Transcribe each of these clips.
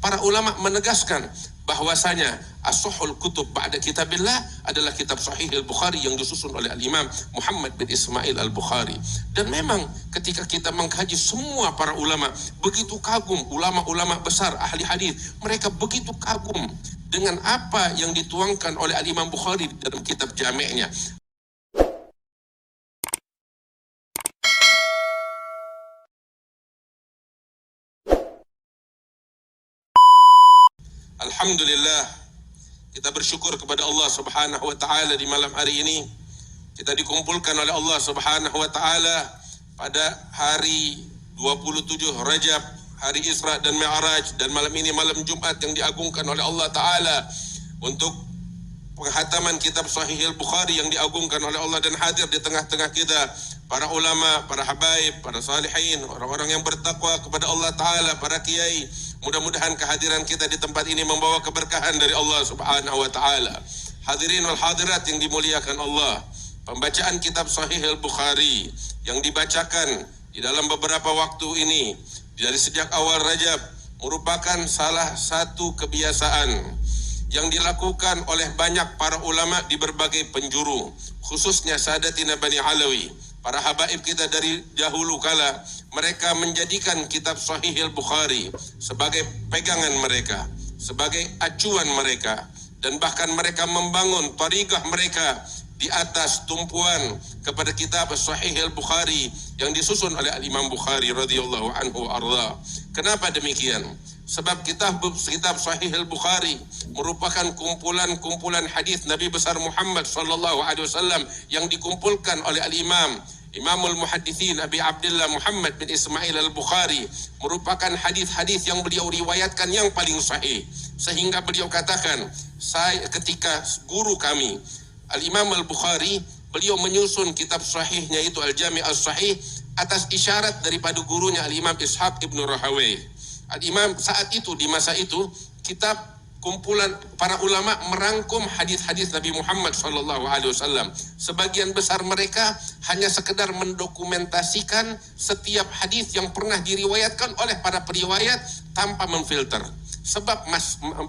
para ulama menegaskan bahwasanya as-sahhul kutub ba'da kitabillah adalah kitab Sahih al-Bukhari yang disusun oleh Al-Imam Muhammad bin Ismail al-Bukhari. Dan memang ketika kita mengkaji semua para ulama begitu kagum, ulama-ulama besar ahli hadis, mereka begitu kagum dengan apa yang dituangkan oleh Al-Imam Bukhari dalam kitab jami'nya. Alhamdulillah, kita bersyukur kepada Allah Subhanahu wa taala di malam hari ini. Kita dikumpulkan oleh Allah Subhanahu wa taala pada hari 27 Rajab, hari Isra dan Mi'raj, dan malam ini malam Jumat yang diagungkan oleh Allah taala untuk penghataman kitab Sahih al-Bukhari yang diagungkan oleh Allah, dan hadir di tengah-tengah kita para ulama, para habaib, para salihin, orang-orang yang bertakwa kepada Allah taala, para kiai. Mudah-mudahan kehadiran kita di tempat ini membawa keberkahan dari Allah Subhanahu wa taala. Hadirin wal hadirat yang dimuliakan Allah, pembacaan kitab Sahih al-Bukhari yang dibacakan di dalam beberapa waktu ini dari sejak awal Rajab merupakan salah satu kebiasaan yang dilakukan oleh banyak para ulama di berbagai penjuru, khususnya Sadatina Bani Alawi, para habaib kita dari dahulu kala. Mereka menjadikan kitab Sahih al-Bukhari sebagai pegangan mereka, sebagai acuan mereka, dan bahkan mereka membangun tariqah mereka di atas tumpuan kepada kitab Sahih al-Bukhari yang disusun oleh Al-Imam Bukhari radhiyallahu anhu arda. Kenapa demikian? Sebab kitab Sahih al-Bukhari merupakan kumpulan-kumpulan hadis Nabi besar Muhammad sallallahu alaihi wasallam yang dikumpulkan oleh Al-Imam Imamul Muhaddithin Abi Abdullah Muhammad bin Ismail al-Bukhari, merupakan hadis-hadis yang beliau riwayatkan yang paling sahih, sehingga beliau katakan, ketika guru kami Al-Imam al-Bukhari, beliau menyusun kitab sahihnya itu Al-Jami' as-Sahih atas isyarat daripada gurunya Al-Imam Ishaq ibn Rahawayh. Al-Imam saat itu, di masa itu, kitab kumpulan para ulama merangkum hadis-hadis Nabi Muhammad SAW. Sebagian besar mereka hanya sekedar mendokumentasikan setiap hadis yang pernah diriwayatkan oleh para periwayat tanpa memfilter. Sebab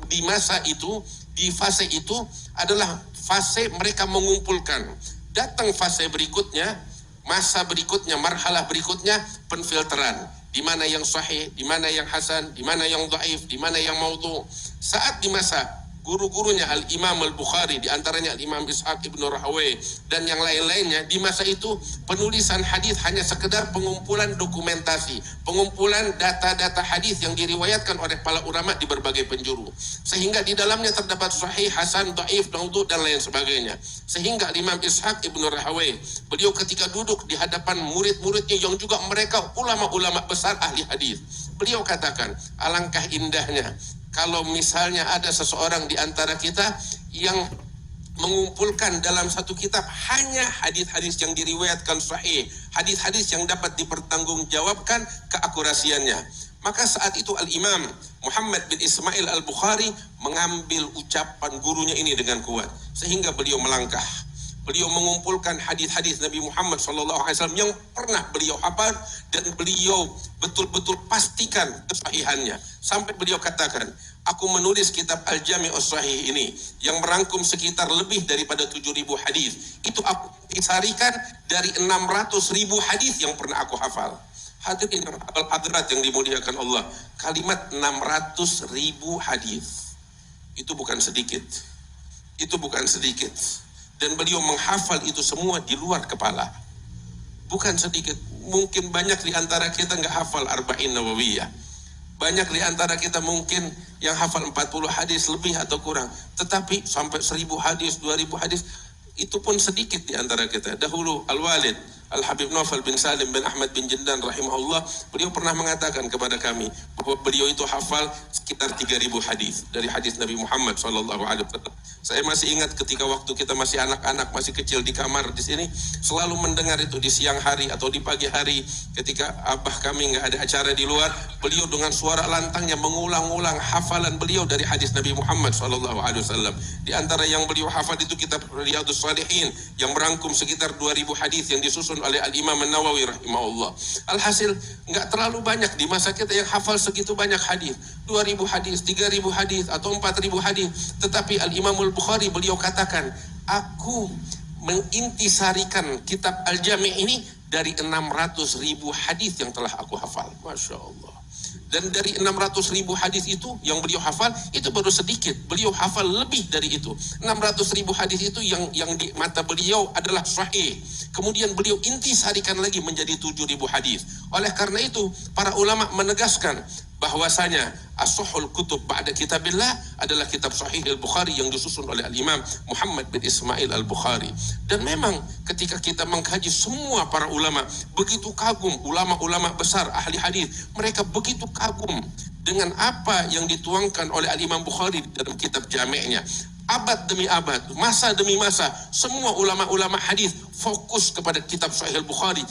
di masa itu, di fase itu adalah fase mereka mengumpulkan. Datang fase berikutnya, masa berikutnya, marhalah berikutnya, penfilteran. Di mana yang sahih, di mana yang hasan, di mana yang dhaif, di mana yang maudhu. Saat di masa guru-gurunya Al-Imam al-Bukhari, di antaranya Al-Imam Ishaq ibn Rahawayh dan yang lain-lainnya, di masa itu penulisan hadis hanya sekedar pengumpulan dokumentasi, pengumpulan data-data hadis yang diriwayatkan oleh para ulama di berbagai penjuru, sehingga di dalamnya terdapat sahih, hasan, dhaif, maudhu dan lain sebagainya. Sehingga Imam Ishaq ibn Rahawayh, beliau ketika duduk di hadapan murid-muridnya yang juga mereka ulama-ulama besar ahli hadis, beliau katakan, alangkah indahnya kalau misalnya ada seseorang di antara kita yang mengumpulkan dalam satu kitab hanya hadis-hadis yang diriwayatkan sahih, hadis-hadis yang dapat dipertanggungjawabkan keakurasiannya. Maka saat itu Al-Imam Muhammad bin Ismail al-Bukhari mengambil ucapan gurunya ini dengan kuat, sehingga beliau melangkah. Beliau mengumpulkan hadis-hadis Nabi Muhammad SAW yang pernah beliau hafal, dan beliau betul-betul pastikan kesahihannya. Sampai beliau katakan, aku menulis kitab Al-Jami' as-Sahih ini yang merangkum sekitar lebih daripada 7.000 hadis. Itu aku isarikan dari 600.000 hadis yang pernah aku hafal. Hadirin al-hadirat yang dimuliakan Allah, kalimat 600.000 hadis itu bukan sedikit. Itu bukan sedikit. Dan beliau menghafal itu semua di luar kepala. Bukan sedikit. Mungkin banyak di antara kita nggak hafal Arba'in Nawawiyah. Banyak di antara kita mungkin yang hafal 40 hadis lebih atau kurang. Tetapi sampai 1.000 hadis, 2.000 hadis, itu pun sedikit di antara kita. Dahulu Al-Walid Al-Habib Naufal bin Salim bin Ahmad bin Jindan rahimahullah, beliau pernah mengatakan kepada kami bahwa beliau itu hafal sekitar 3.000 hadis dari hadis Nabi Muhammad SAW. Saya masih ingat ketika waktu kita masih anak-anak, masih kecil di kamar di sini, selalu mendengar itu di siang hari atau di pagi hari ketika abah kami nggak ada acara di luar, beliau dengan suara lantangnya mengulang-ulang hafalan beliau dari hadis Nabi Muhammad SAW. Di antara yang beliau hafal itu kitab Riyadhus Shalihin yang merangkum sekitar 2.000 hadis yang disusun disusun oleh Al-Imam An-Nawawi rahimahullah. Alhasil nggak terlalu banyak di masa kita yang hafal segitu banyak hadis, 2000 hadis, 3000 hadis atau 4000 hadis. Tetapi Al-Imam Al-Bukhari beliau katakan, aku mengintisarikan kitab Al-Jami' ini dari 600.000 hadis yang telah aku hafal. Masya Allah. Dan dari 600.000 hadis itu yang beliau hafal, itu baru sedikit. Beliau hafal lebih dari itu. 600.000 hadis itu yang di mata beliau adalah sahih. Kemudian beliau intisarikan lagi menjadi 7.000 hadis. Oleh karena itu, para ulama menegaskan bahwasanya as-sahhul kutub ba'da kitabillah adalah kitab Sahih Al-Bukhari yang disusun oleh Al-Imam Muhammad bin Ismail Al-Bukhari. Dan memang ketika kita mengkaji semua para ulama begitu kagum, ulama-ulama besar ahli hadis, mereka begitu kagum dengan apa yang dituangkan oleh Al-Imam Bukhari dalam kitab Jami'-nya. Abad demi abad, masa demi masa, semua ulama-ulama hadis fokus kepada kitab Sahih Al-Bukhari.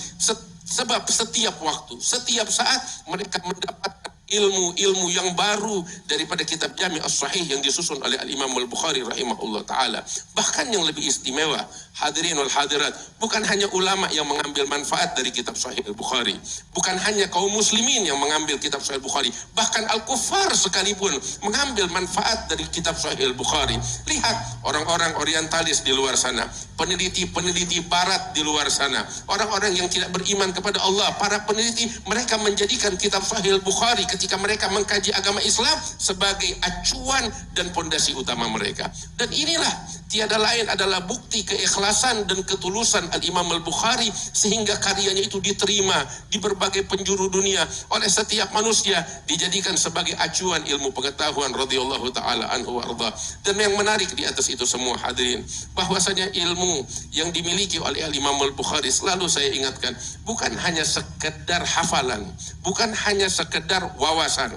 Sebab setiap waktu, setiap saat mereka mendapatkan ilmu-ilmu yang baru daripada kitab Jami' As-Sahih yang disusun oleh Al-Imam Al-Bukhari rahimahullah ta'ala. Bahkan yang lebih istimewa, hadirin wal hadirat, bukan hanya ulama yang mengambil manfaat dari kitab Sahih Al-Bukhari, bukan hanya kaum muslimin yang mengambil kitab Sahih Al-Bukhari, bahkan al-kuffar sekalipun mengambil manfaat dari kitab Sahih Al-Bukhari. Lihat orang-orang orientalis di luar sana, peneliti-peneliti barat di luar sana, orang-orang yang tidak beriman kepada Allah, para peneliti, mereka menjadikan kitab Sahih Al-Bukhari ketika mereka mengkaji agama Islam sebagai acuan dan pondasi utama mereka. Dan inilah tiada lain adalah bukti keikhlasan dan ketulusan Al-Imam Al-Bukhari sehingga karyanya itu diterima di berbagai penjuru dunia oleh setiap manusia, dijadikan sebagai acuan ilmu pengetahuan radhiyallahu taala anhu wa arda. Dan yang menarik di atas itu semua hadirin, bahwasanya ilmu yang dimiliki oleh Al-Imam Al-Bukhari, selalu saya ingatkan, bukan hanya sekedar hafalan, bukan hanya sekedar wawasan,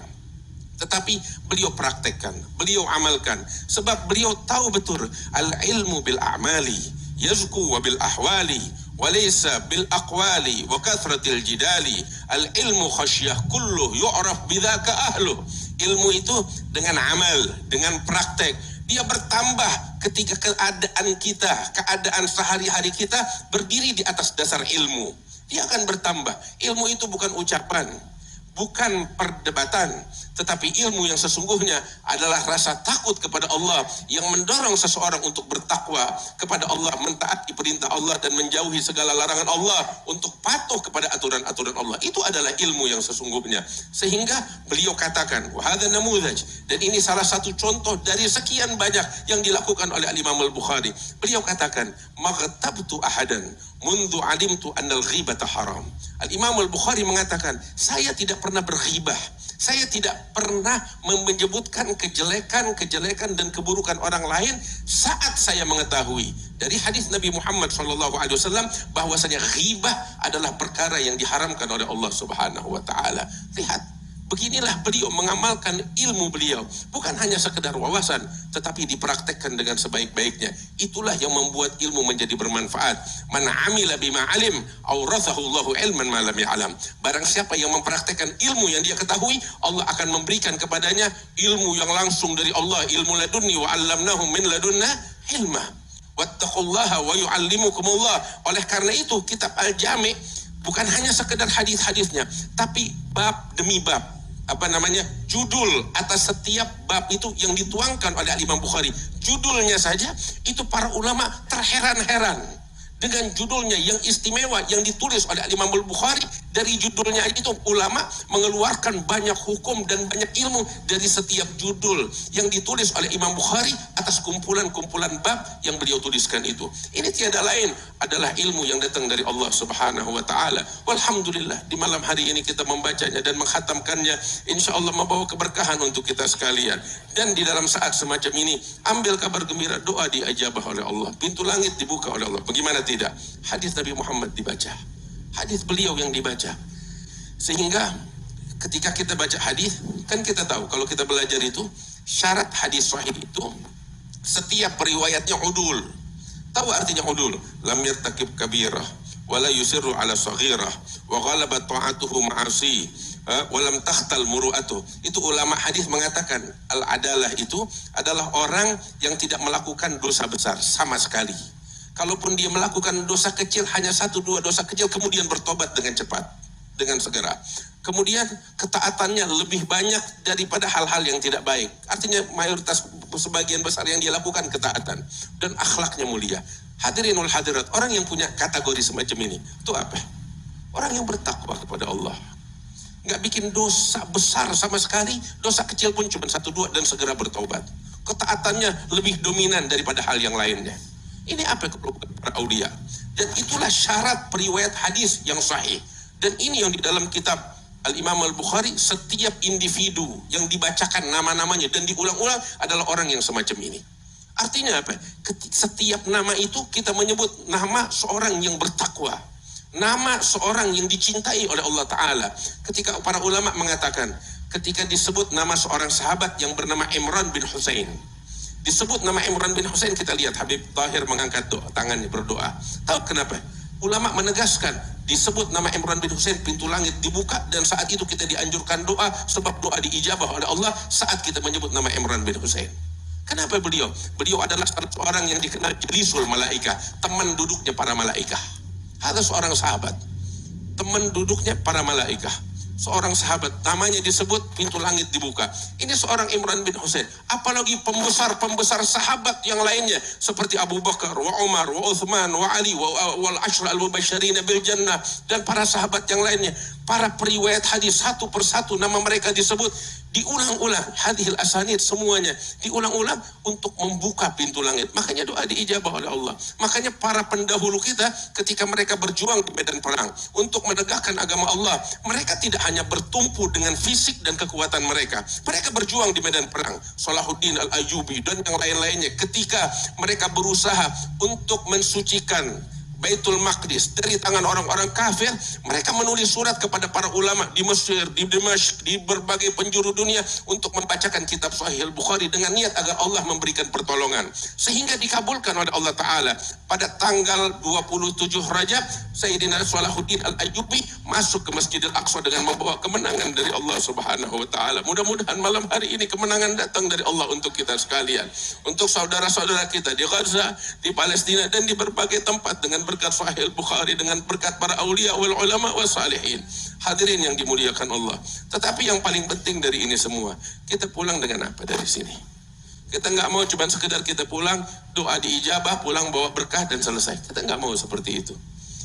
tetapi beliau praktekkan, beliau amalkan. Sebab beliau tahu betul al-ilmu bil a'mali yazku wa bil ahwali wa laysa bil aqwali wa kathratil jidali. Al-ilmu khasyah kulluh yu'raf bidzaka ahluh. Ilmu itu dengan amal, dengan praktek, dia bertambah ketika keadaan kita, keadaan sehari-hari kita berdiri di atas dasar ilmu. Dia akan bertambah. Ilmu itu bukan ucapan, bukan perdebatan, tetapi ilmu yang sesungguhnya adalah rasa takut kepada Allah yang mendorong seseorang untuk bertakwa kepada Allah, mentaati perintah Allah dan menjauhi segala larangan Allah, untuk patuh kepada aturan-aturan Allah. Itu adalah ilmu yang sesungguhnya. Sehingga beliau katakan, wa hadza namudhaj, dan ini salah satu contoh dari sekian banyak yang dilakukan oleh Al-Imam Al-Bukhari. Beliau katakan, maghtabtu ahadan mundu alimtu annal ghibata haram. Al-Imam Al-Bukhari mengatakan, saya tidak pernah berghibah, saya tidak pernah menyebutkan kejelekan dan keburukan orang lain saat saya mengetahui dari hadis Nabi Muhammad SAW bahwasanya ghibah adalah perkara yang diharamkan oleh Allah Subhanahu wa taala. Lihat, beginilah beliau mengamalkan ilmu beliau, bukan hanya sekedar wawasan, tetapi dipraktekkan dengan sebaik-baiknya. Itulah yang membuat ilmu menjadi bermanfaat. Man amila bima alim aurathahu Allahu ilman ma lam ya'lam. Barang siapa yang mempraktekkan ilmu yang dia ketahui, Allah akan memberikan kepadanya ilmu yang langsung dari Allah, ilmu ladunni wa 'allamnahu min ladunna ilma. Wattaqullaha wa yu'allimukumullah. Oleh karena itu kitab Al-Jami' bukan hanya sekedar hadis-hadisnya, tapi bab demi bab, judul atas setiap bab itu yang dituangkan oleh Imam Bukhari. Judulnya saja itu para ulama terheran-heran dengan judulnya yang istimewa yang ditulis oleh Imam Al-Bukhari. Dari judulnya itu ulama mengeluarkan banyak hukum dan banyak ilmu dari setiap judul yang ditulis oleh Imam Bukhari atas kumpulan-kumpulan bab yang beliau tuliskan itu. Ini tiada lain adalah ilmu yang datang dari Allah Subhanahu wa taala. Walhamdulillah, di malam hari ini kita membacanya dan menghatamkannya, insyaallah membawa keberkahan untuk kita sekalian. Dan di dalam saat semacam ini, ambil kabar gembira, doa diajabah oleh Allah, pintu langit dibuka oleh Allah. Bagaimana tidak? Hadis Nabi Muhammad dibaca, hadis beliau yang dibaca. Sehingga ketika kita baca hadis, kan kita tahu kalau kita belajar itu syarat hadis sahih itu setiap riwayatnya udul. Tahu artinya udul? Lam yartakib kabirah wala yusirru ala saghirah wa ghalabat ta'atuhu ma'asi wa lam takhtal muru'atuh. Itu ulama hadis mengatakan al-adalah itu adalah orang yang tidak melakukan dosa besar sama sekali. Kalaupun dia melakukan dosa kecil, hanya 1-2 dosa kecil, kemudian bertobat dengan cepat, dengan segera. Kemudian ketaatannya lebih banyak daripada hal-hal yang tidak baik. Artinya mayoritas, sebagian besar yang dia lakukan ketaatan. Dan akhlaknya mulia. Hadirin wal hadirat, orang yang punya kategori semacam ini, itu apa? Orang yang bertakwa kepada Allah. Nggak bikin dosa besar sama sekali, dosa kecil pun cuma 1-2 dan segera bertobat. Ketaatannya lebih dominan daripada hal yang lainnya. Ini apa keperluan para aulia. Dan itulah syarat periwayat hadis yang sahih. Dan ini yang di dalam kitab Al-Imam Al-Bukhari, setiap individu yang dibacakan nama-namanya dan diulang-ulang adalah orang yang semacam ini. Artinya apa? Setiap nama itu kita menyebut nama seorang yang bertakwa. Nama seorang yang dicintai oleh Allah Ta'ala. Ketika para ulama mengatakan, ketika disebut nama seorang sahabat yang bernama Imran bin Husain, disebut nama Imran bin Husain, kita lihat Habib Tahir mengangkat tangannya berdoa. Tahu kenapa? Ulama menegaskan, disebut nama Imran bin Husain, pintu langit dibuka, dan saat itu kita dianjurkan doa, sebab doa diijabah oleh Allah saat kita menyebut nama Imran bin Husain. Kenapa beliau? Beliau adalah salah seorang yang dikenal jelisul malaika, teman duduknya para malaika. Ada seorang sahabat, teman duduknya para malaika. Seorang sahabat, namanya disebut, pintu langit dibuka. Ini seorang Imran bin Husain. Apalagi pembesar-pembesar sahabat yang lainnya, seperti Abu Bakar, wa Umar, wa Uthman, wa Ali, wal ashra al-mubashirina bil jannah, dan para sahabat yang lainnya. Para periwayat hadis satu persatu nama mereka disebut, diulang-ulang, hadhil asanid semuanya diulang-ulang untuk membuka pintu langit. Makanya doa diijabah oleh Allah. Makanya para pendahulu kita ketika mereka berjuang di medan perang untuk menegakkan agama Allah, mereka tidak hanya bertumpu dengan fisik dan kekuatan mereka. Mereka berjuang di medan perang. Salahuddin Al-Ayyubi dan yang lain-lainnya, ketika mereka berusaha untuk mensucikan Baitul Maqdis dari tangan orang-orang kafir, mereka menulis surat kepada para ulama di Mesir, di Dimashq, di berbagai penjuru dunia untuk membacakan kitab Sahih Al-Bukhari dengan niat agar Allah memberikan pertolongan. Sehingga dikabulkan oleh Allah Ta'ala. Pada tanggal 27 Rajab, Sayyidina Salahuddin Al-Ayyubi masuk ke Masjidil Aqsa dengan membawa kemenangan dari Allah Subhanahu wa Ta'ala. Mudah-mudahan malam hari ini kemenangan datang dari Allah untuk kita sekalian, untuk saudara-saudara kita di Gaza, di Palestina, dan di berbagai tempat, dengan berkat Sahih Bukhari, dengan berkat para aulia wal ulama was salihin. Hadirin yang dimuliakan Allah. Tetapi yang paling penting dari ini semua, kita pulang dengan apa dari sini? Kita nggak mau cuma sekedar kita pulang, doa diijabah, pulang bawa berkah dan selesai. Kita nggak mau seperti itu.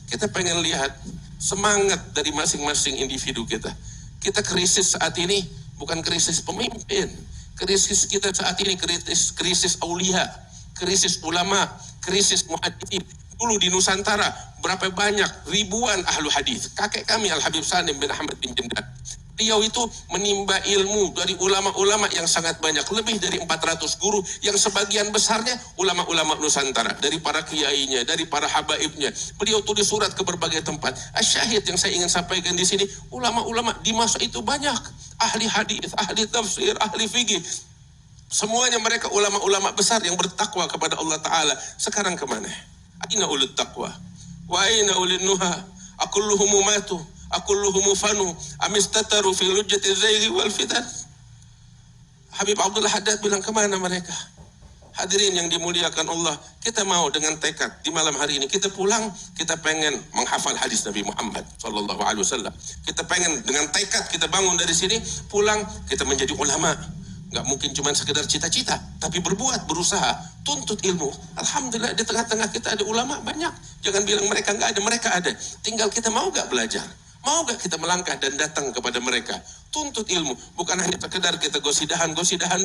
Kita pengen lihat semangat dari masing-masing individu kita. Kita krisis saat ini bukan krisis pemimpin. Krisis kita saat ini krisis aulia, krisis ulama, krisis muhaditsin. Dulu di Nusantara berapa banyak ribuan ahlu hadis. Kakek kami Al-Habib Salim bin Ahmad bin Jindan, beliau itu menimba ilmu dari ulama-ulama yang sangat banyak, lebih dari 400 guru yang sebagian besarnya ulama-ulama Nusantara, dari para kiainya, dari para habaibnya. Beliau tulis surat ke berbagai tempat. Asyahid yang saya ingin sampaikan di sini, ulama-ulama di masa itu banyak, ahli hadis, ahli tafsir, ahli fikih. Semuanya mereka ulama-ulama besar yang bertakwa kepada Allah Ta'ala. Sekarang kemana? Aina ulul taqwa wa aina ulul nuha akulluhum matu akulluhum fanu amistataru fi lujjati zayghi wal fitan. Habib Abdullah Haddad bilang, kemana mereka? Hadirin yang dimuliakan Allah, kita mau dengan tekad di malam hari ini kita pulang, kita pengen menghafal hadis Nabi Muhammad sallallahu alaihi wasallam. Kita pengen dengan tekad kita bangun dari sini, pulang kita menjadi ulama. Nggak mungkin cuma sekedar cita-cita, tapi berbuat, berusaha, tuntut ilmu. Alhamdulillah di tengah-tengah kita ada ulama banyak. Jangan bilang mereka nggak ada, mereka ada. Tinggal kita mau nggak belajar, mau nggak kita melangkah dan datang kepada mereka. Tuntut ilmu, bukan hanya sekedar kita gosidahan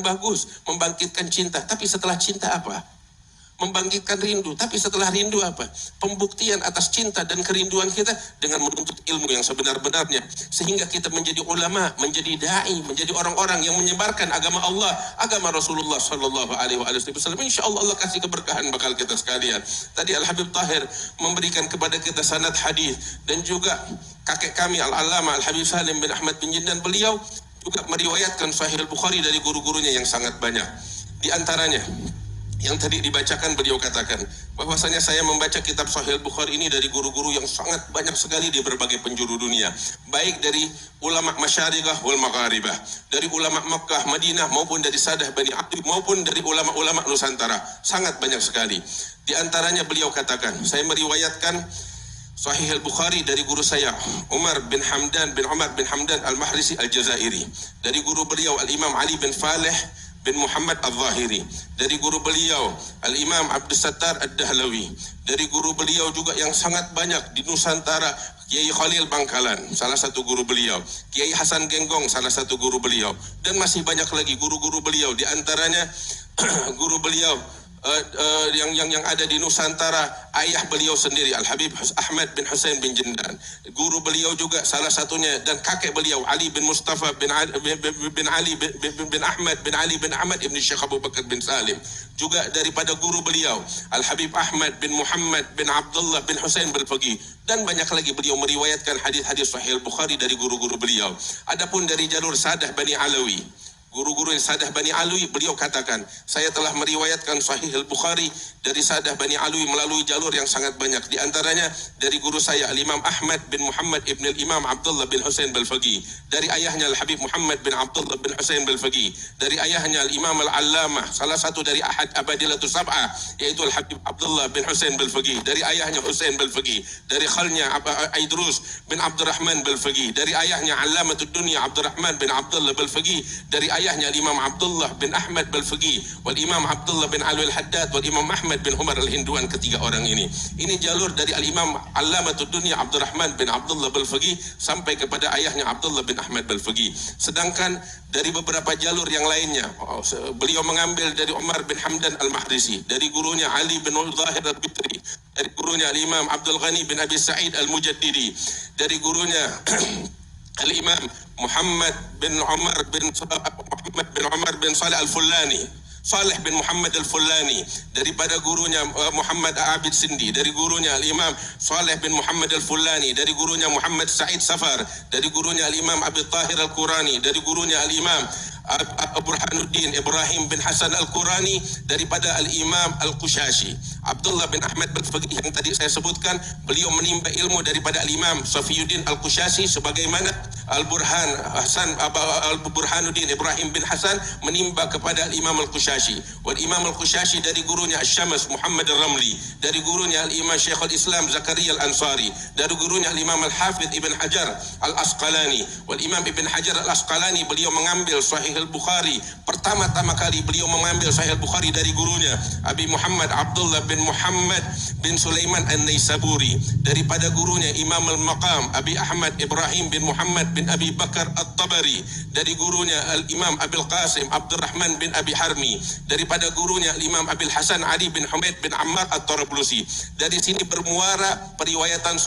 bagus, membangkitkan cinta. Tapi setelah cinta apa? Membangkitkan rindu. Tapi setelah rindu apa? Pembuktian atas cinta dan kerinduan kita dengan menuntut ilmu yang sebenar-benarnya, sehingga kita menjadi ulama, menjadi dai, menjadi orang-orang yang menyebarkan agama Allah, agama Rasulullah sallallahu alaihi wasallam. Insyaallah Allah kasih keberkahan bakal kita sekalian. Tadi Al-Habib Tahir memberikan kepada kita sanad hadis, dan juga kakek kami Al-Allamah Al-Habib Salim bin Ahmad bin Jindan, beliau juga meriwayatkan Sahih Al-Bukhari dari guru-gurunya yang sangat banyak. Di antaranya yang tadi dibacakan, beliau katakan bahwasanya saya membaca kitab Sahih Bukhari ini dari guru-guru yang sangat banyak sekali di berbagai penjuru dunia, baik dari ulama masyariqah wal magharibah, dari ulama Makkah, Madinah, maupun dari Sadah Bani Aqib, maupun dari ulama-ulama Nusantara, sangat banyak sekali. Di antaranya beliau katakan, saya meriwayatkan Sahih Al-Bukhari dari guru saya Umar bin Hamdan Al-Mahrisi Al-Jazairi, dari guru beliau Al-Imam Ali bin Faleh bin Muhammad Al-Zahiri, dari guru beliau Al-Imam Abdul Sattar Ad-Dahlawi, dari guru beliau juga yang sangat banyak di Nusantara, Kiai Khalil Bangkalan, salah satu guru beliau, Kiai Hasan Genggong, salah satu guru beliau, dan masih banyak lagi guru-guru beliau. Di antaranya guru beliau yang ada di Nusantara, ayah beliau sendiri Al-Habib Ahmad bin Husain bin Jindan, guru beliau juga salah satunya, dan kakek beliau Ali bin Mustafa bin Ali bin Ahmad bin Ali bin Ahmad ibn Syekh Abu Bakar bin Salim, juga daripada guru beliau Al-Habib Ahmad bin Muhammad bin Abdullah bin Husain Al-Faqih, dan banyak lagi beliau meriwayatkan hadis-hadis Sahih Bukhari dari guru-guru beliau. Adapun dari jalur Sadah Bani Alawi, guru-guru yang Sadah Bani Alwi, beliau katakan, saya telah meriwayatkan Sahih Al-Bukhari dari Sadah Bani Alwi melalui jalur yang sangat banyak. Di antaranya dari guru saya Al-Imam Ahmad bin Muhammad ibn Al-Imam Abdullah bin Husain Al-Faqih, dari ayahnya Al-Habib Muhammad bin Abdullah bin Husain Al-Faqih, dari ayahnya Al-Imam Al-Allamah, salah satu dari ahad Abadilatus Sab'ah, yaitu Al-Habib Abdullah bin Husain Al-Faqih, dari ayahnya Husain Al-Faqih, dari khalnya Aidrus bin Abdurrahman Al-Faqih, dari ayahnya Allamatud Dunya Abdurrahman bin Abdullah Al-Faqih, dari ayahnya Imam Abdullah bin Ahmad Al-Faqih, wal Imam Abdullah bin Ali Al-Haddad, wal Imam Ahmad bin Umar Al-Hinduan. Ketiga orang ini jalur dari Al-Imam Allamatud Dunya Abdurrahman bin Abdullah Al-Faqih sampai kepada ayahnya Abdullah bin Ahmad Al-Faqih. Sedangkan dari beberapa jalur yang lainnya, beliau mengambil dari Umar bin Hamdan Al-Mahrisi, dari gurunya Ali bin Zahir Al-Bitri, dari gurunya Al-Imam Abdul Ghani bin Abi Sa'id Al-Mujaddidi, dari gurunya Al-Imam Muhammad bin Umar bin Salih Al-Fullani, Salih bin Muhammad Al-Fullani, daripada gurunya Muhammad Abid Sindi, dari gurunya Al-Imam Salih bin Muhammad Al-Fullani, dari gurunya Muhammad Sa'id Safar, dari gurunya Al-Imam Abi Tahir Al-Qurani, dari gurunya Al-Imam Burhanuddin Ibrahim bin Hasan Al-Qurani, daripada Al-Imam Al-Qushashi. Abdullah bin Ahmad Al-Faqih yang tadi saya sebutkan, beliau menimba ilmu daripada Al-Imam Safiyuddin Al-Qushashi, sebagaimana Burhanuddin Ibrahim bin Hasan menimba kepada Al-Imam Al-Qushashi. Wal Imam Al-Qushashi dari gurunya Asy-Syams Muhammad Al-Ramli, dari gurunya Al-Imam Syekhul Islam Zakaria Al-Ansari, dari gurunya Al-Imam Al-Hafidh Ibn Hajar Al-Asqalani. Wal Imam Ibn Hajar Al-Asqalani, beliau mengambil Sahih Al-Bukhari, pertama-tama kali beliau mengambil Sahih Al-Bukhari dari gurunya Abi Muhammad Abdullah bin Muhammad bin Sulaiman An-Naisaburi, daripada gurunya Imam Al-Maqam Abi Ahmad Ibrahim bin Muhammad bin Abi Bakar At-Tabari, dari gurunya Al-Imam Abil Qasim Abdurrahman bin Abi Harmi, daripada gurunya Al-Imam Abil Hasan Ali bin Humaid bin Ammar At-Tarablusi. Dari sini bermuaralah periwayatan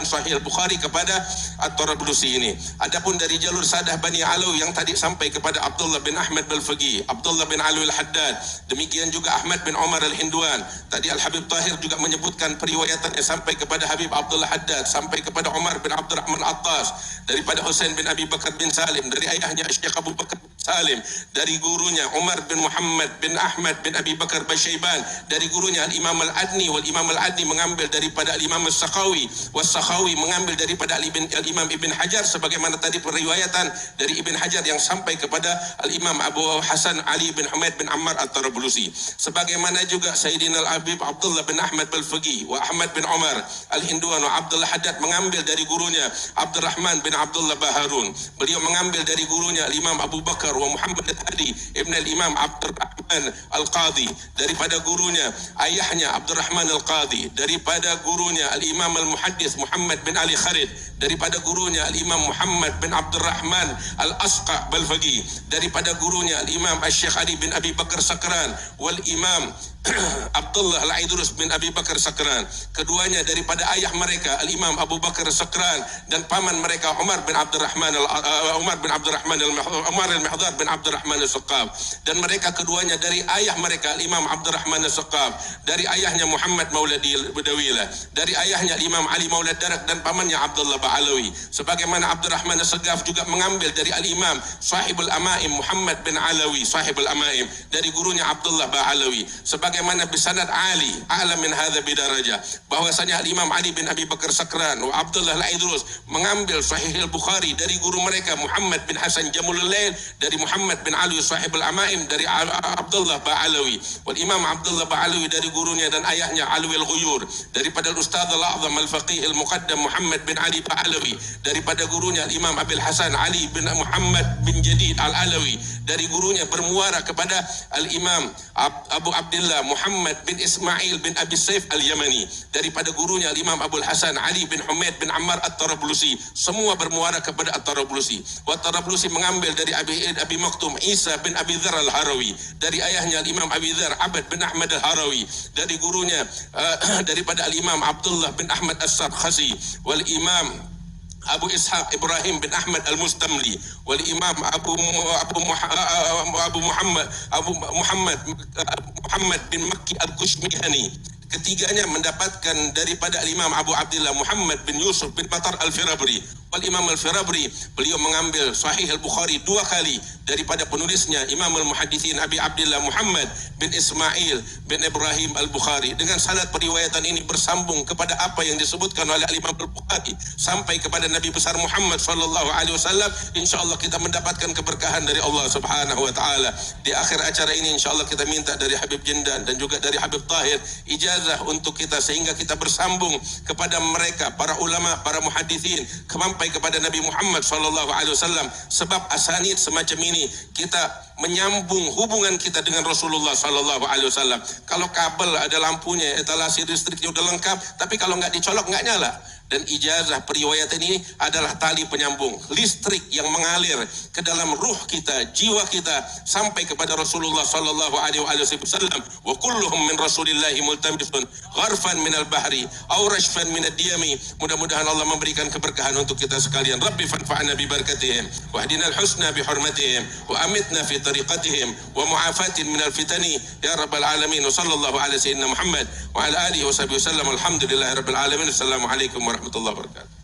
Sahih Al-Bukhari kepada At-Tarablusi ini. Adapun dari jalur Sadah Bani Alawi yang tadi sampai kepada Abdullah bin Ahmad Al-Faqih, Abdullah bin Ali Al-Haddad, demikian juga Ahmad bin Umar Al-Hinduan. Tadi Al-Habib Tahir juga menyebutkan periwayatannya sampai kepada Habib Abdullah Haddad, sampai kepada Umar bin Abdurrahman Attas, daripada Husain bin Abi Bakar bin Salim, dari ayahnya Syekh Abu Bakar bin Salim, dari gurunya Umar bin Muhammad bin Ahmad bin Abi Bakar Basyaiban, dari gurunya Al-Imam Al-Adni, wal Imam Al-Adni mengambil daripada Al-Imam As-Sakhawi, was-Sakhawi mengambil daripada Al-Imam Ibn Hajar, sebagaimana tadi periwayatan dari Ibn Hajar yang sampai kepada Al-Imam Abu Hasan Ali bin Humaid bin Ammar At-Tarablusi. Sebagaimana juga Sayyidina Al-Habib Abdullah bin Ahmad Al-Faqih wa Ahmad bin Umar Al-Hinduan wa Abdullah Haddad mengambil dari gurunya Abdurrahman bin Abdullah Baharun. Beliau mengambil dari gurunya Al-Imam Abu Bakar wa Muhammad Al-Hadi ibn Al-Imam Abdurrahman Al-Qadhi, daripada gurunya ayahnya Abdurrahman Al-Qadhi, daripada gurunya Al-Imam Al-Muhaddis Muhammad bin Ali Kharid, daripada gurunya Al-Imam Muhammad bin Abdurrahman Al-Asqa Al-Faqih, daripada gurunya Al-Imam Al-Syekh Ali bin Abi Bakar Sakran wal Imam Abdullah Al-Aidrus bin Abi Bakar Sakran. Keduanya daripada ayah mereka Al-Imam Abu Bakar Sakran dan paman mereka Umar bin Abdurrahman Al-Mihdad Nadar bin Abdurrahman As-Saqqaf, dan mereka keduanya dari ayah mereka Imam Abdurrahman As-Saqqaf, dari ayahnya Muhammad Mauladi Badawilah, dari ayahnya Imam Ali Maulad Darak, dan pamannya Abdullah Ba'alawi. Sebagaimana Abdurrahman As-Saqqaf juga mengambil dari al-Imam Sahibul Amaim Muhammad bin Alawi Sahibul Amaim, dari gurunya Abdullah Ba'alawi. Sebagaimana bisanad Ali a'la min hadza bidarajah, bahwasanya al-Imam Ali bin Abi Bakar Sakran wa Abdullah Al-Idrus mengambil Sahih Al-Bukhari dari guru mereka Muhammad bin Hasan Jamulul Lail, dari Muhammad bin Ali Sahibul Amaim, dari Abdullah Ba'alawi. Wal Imam Abdullah Ba'alawi dari gurunya dan ayahnya Alwi Al-Ghuyur, daripada Ustaz Al-A'zam Al-Faqih Al-Muqaddam Muhammad bin Ali Ba'alawi, daripada gurunya Imam Abil Hasan Ali bin Muhammad bin Jadid Al-Alawi, dari gurunya bermuara kepada al-Imam Abu Abdullah Muhammad bin Ismail bin Abi Saif Al-Yamani, daripada gurunya al-Imam Abul Hasan Ali bin Humaid bin Ammar At-Tarablusi, semua bermuara kepada At-Tarablusi. Wa Tarablusi mengambil dari Abi Maktum Isa bin Abi Dzar Al-Harawi, dari ayahnya al-Imam Abi Dzar Abad bin Ahmad Al-Harawi, dari gurunya daripada al-Imam Abdullah bin Ahmad As-Sarkhasi, wal Imam Abu Ishaq Ibrahim bin Ahmad Al-Mustamli, wal Imam Abu Muhammad bin Makki Al-Kushmihani. Ketiganya mendapatkan daripada Imam Abu Abdullah Muhammad bin Yusuf bin Batar Al-Firabri. Wal Imam Al-Firabri, beliau mengambil Sahih Al-Bukhari 2 kali daripada penulisnya Imam Al-Muhaddithin Abi Abdullah Muhammad bin Ismail bin Ibrahim Al-Bukhari. Dengan sanad periwayatan ini bersambung kepada apa yang disebutkan oleh Imam Al-Bukhari sampai kepada Nabi besar Muhammad sallallahu alaihi wasallam. Insyaallah kita mendapatkan keberkahan dari Allah Subhanahu wa taala. Di akhir acara ini insyaallah kita minta dari Habib Jindan dan juga dari Habib Tahir ijazah untuk kita, sehingga kita bersambung kepada mereka para ulama, para muhaddithin, sampai kepada Nabi Muhammad sallallahu alaihi wasallam. Sebab asanid semacam ini kita menyambung hubungan kita dengan Rasulullah sallallahu alaihi wasallam. Kalau kabel ada lampunya, etalasi listriknya udah lengkap, tapi kalau nggak dicolok nggak nyala. Dan ijazah periwayatan ini adalah tali penyambung, listrik yang mengalir ke dalam ruh kita, jiwa kita, sampai kepada Rasulullah sallallahu alaihi wasallam. Wa kulluhum min Rasulillahi multamisun gharfan minal bahri aw rashfan minad diyami. Mudah-mudahan Allah memberikan keberkahan untuk kita sekalian. Rabbi fanfa'na bi barakatihim wa hdinal husna bi hurmatihim wa amitna fi tariqatihim wa mu'afatin minal fitani ya rabbal alamin. Wa sallallahu ala sayyidina Muhammad wa ala alihi wa sahbihi wasallam. Alhamdulillahirabbil alamin. Assalamualaikum warahmatullahi wabarakatuh.